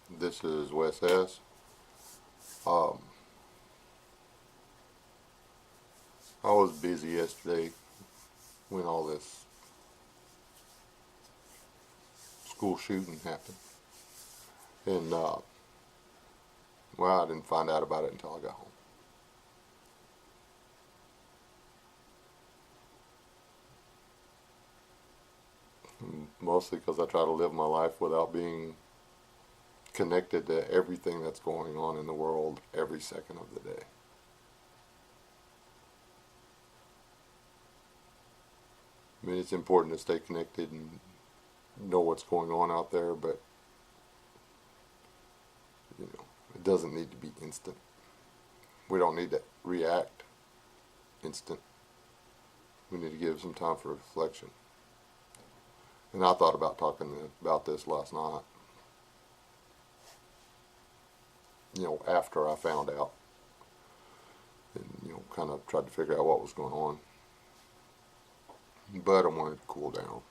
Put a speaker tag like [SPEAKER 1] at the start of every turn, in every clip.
[SPEAKER 1] This is Wes S. Um, I was busy yesterday when all this school shooting happened. And, well, I didn't find out about it until I got home. Mostly because I try to live my life without being connected to everything that's going on in the world every second of the day. I mean, it's important to stay connected and know what's going on out there, but, it doesn't need to be instant. We don't need to react instant. We need to give some time for reflection. And I thought about talking about this last night, after I found out and, kind of tried to figure out what was going on. But I wanted to cool down.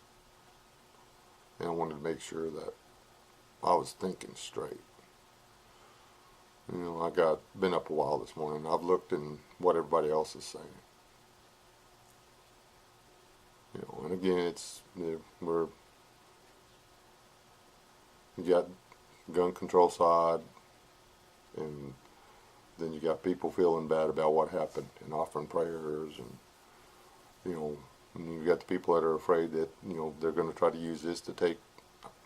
[SPEAKER 1] And I wanted to make sure that I was thinking straight. I been up a while this morning. I've looked in what everybody else is saying. And again, you got gun control side, and then you got people feeling bad about what happened and offering prayers, and you got the people that are afraid that they're going to try to use this to take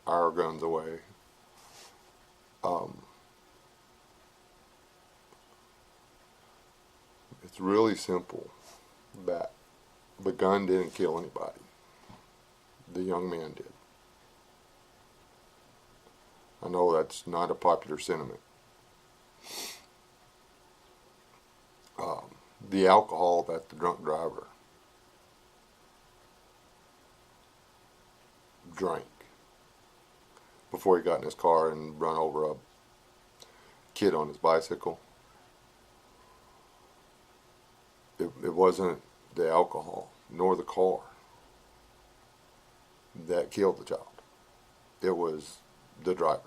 [SPEAKER 1] our guns away. It's really simple. That the gun didn't kill anybody. The young man did. I know that's not a popular sentiment. The alcohol that the drunk driver drank before he got in his car and run over a kid on his bicycle, it wasn't the alcohol nor the car that killed the child. It was the driver.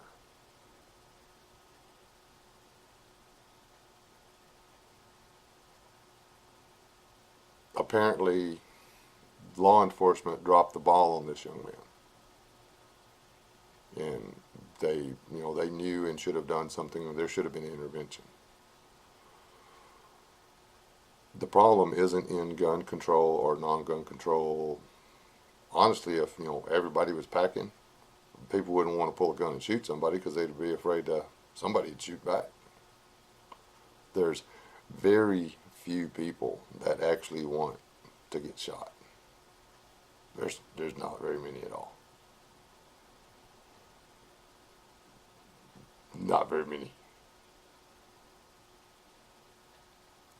[SPEAKER 1] Apparently, law enforcement dropped the ball on this young man. And they knew and should have done something. There should have been intervention. The problem isn't in gun control or non-gun control. Honestly, if everybody was packing, people wouldn't want to pull a gun and shoot somebody because they'd be afraid somebody'd shoot back. There's very few people that actually want to get shot. There's not very many at all. Not very many.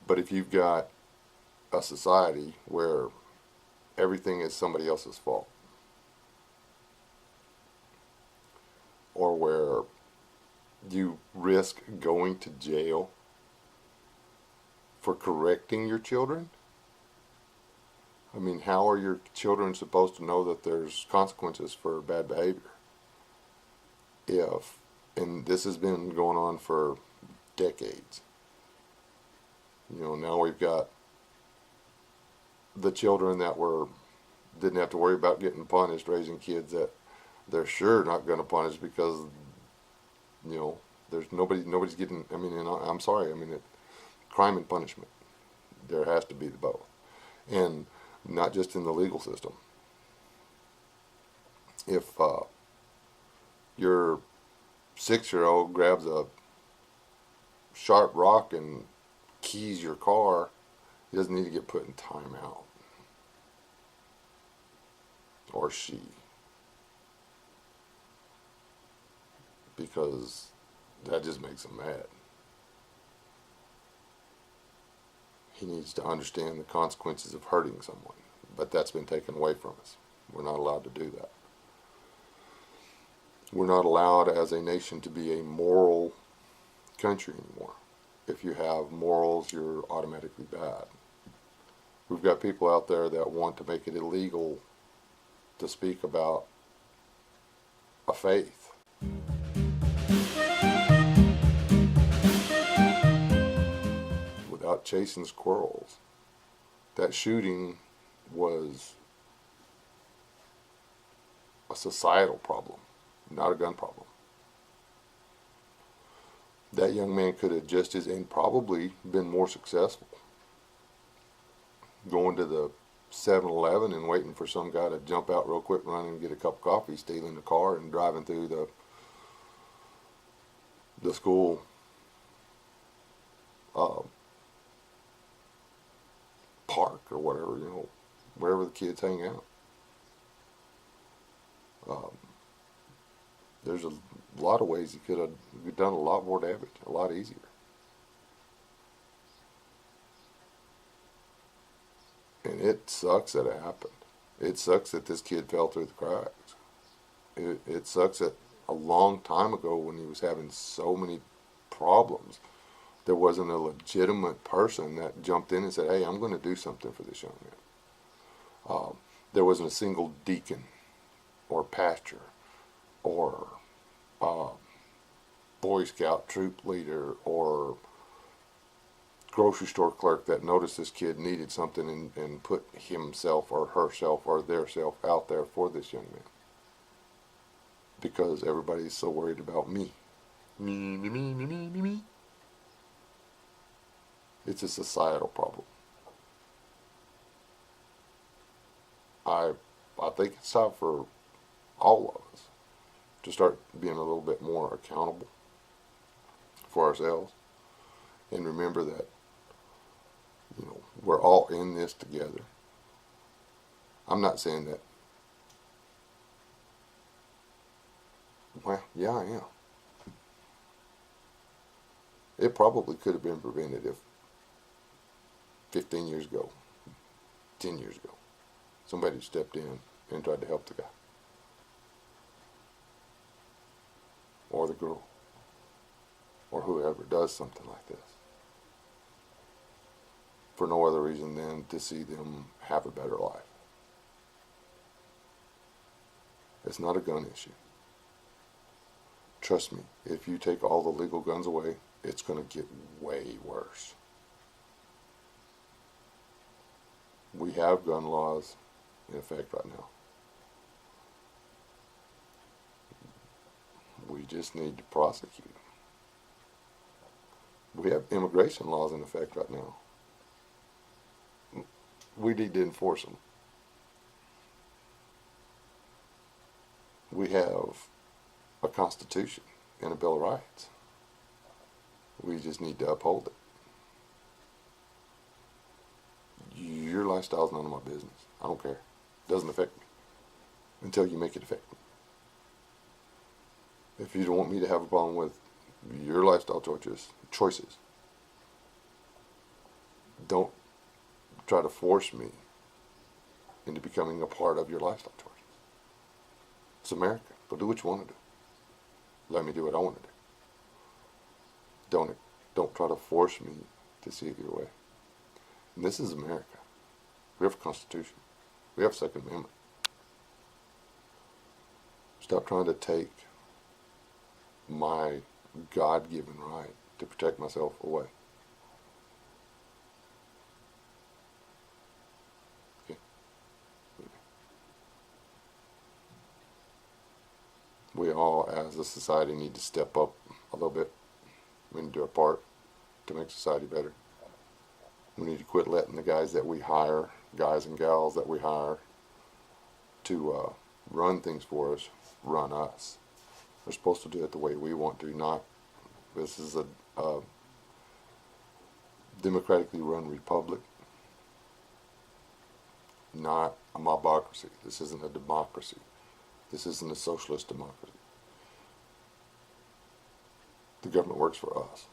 [SPEAKER 1] But if you've got a society where everything is somebody else's fault, or where you risk going to jail for correcting your children, I mean, how are your children supposed to know that there's consequences for bad behavior? And this has been going on for decades. Now we've got the children that didn't have to worry about getting punished, raising kids that they're sure not going to punish because, there's nobody's getting, I mean, and I'm sorry, I mean, crime and punishment, there has to be the both. And not just in the legal system. If your 6-year-old grabs a sharp rock and keys your car, he doesn't need to get put in timeout. Or she. Because that just makes him mad. He needs to understand the consequences of hurting someone. But that's been taken away from us. We're not allowed to do that. We're not allowed as a nation to be a moral country anymore. If you have morals, you're automatically bad. We've got people out there that want to make it illegal to speak about a faith. chasing squirrels. That shooting was a societal problem, not a gun problem. That young man could have just as, and probably been more successful, going to the 7-Eleven and waiting for some guy to jump out real quick, running and get a cup of coffee, stealing the car and driving through the school park or whatever, wherever the kids hang out. There's a lot of ways he could have done a lot more damage, a lot easier. And it sucks that it happened. It sucks that this kid fell through the cracks. It sucks that a long time ago, when he was having so many problems, there wasn't a legitimate person that jumped in and said, hey, I'm going to do something for this young man. There wasn't a single deacon or pastor or Boy Scout troop leader or grocery store clerk that noticed this kid needed something and put himself or herself or their self out there for this young man. Because everybody's so worried about me. Me. It's a societal problem. I think it's time for all of us to start being a little bit more accountable for ourselves, and remember that we're all in this together. I'm not saying that. Well, yeah, I am. It probably could have been prevented if 15 years ago, 10 years ago, somebody stepped in and tried to help the guy. Or the girl. Or whoever does something like this. For no other reason than to see them have a better life. It's not a gun issue. Trust me, if you take all the legal guns away, it's going to get way worse. We have gun laws in effect right now. We just need to prosecute them. We have immigration laws in effect right now. We need to enforce them. We have a Constitution and a Bill of Rights. We just need to uphold it. Your lifestyle is none of my business. I don't care. It doesn't affect me until you make it affect me. If you don't want me to have a problem with your lifestyle choices, don't try to force me into becoming a part of your lifestyle choices. It's America. Go do what you want to do. Let me do what I want to do. Don't try to force me to see it your way. And this is America. We have a Constitution. We have a Second Amendment. Stop trying to take my God-given right to protect myself away. Okay? We all, as a society, need to step up a little bit. We need to do our part to make society better. We need to quit letting the guys that we hire, guys and gals that we hire to run things for us, run us. We're supposed to do it the way we want to, not, this is a democratically run republic, not a mobocracy. This isn't a democracy. This isn't a socialist democracy. The government works for us.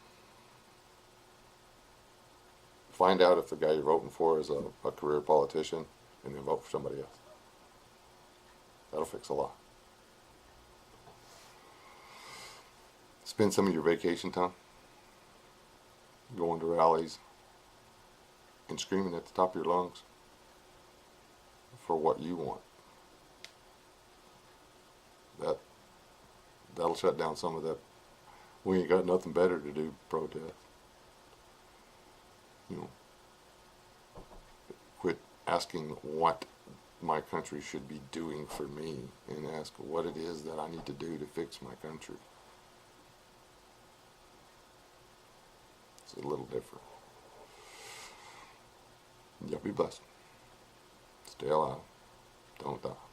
[SPEAKER 1] Find out if the guy you're voting for is a career politician, and then vote for somebody else. That'll fix a lot. Spend some of your vacation time going to rallies and screaming at the top of your lungs for what you want. That'll shut down some of that. We ain't got nothing better to do protest. you know, quit asking what my country should be doing for me and ask what it is that I need to do to fix my country. It's a little different. Yeah, be blessed. Stay alive. Don't die.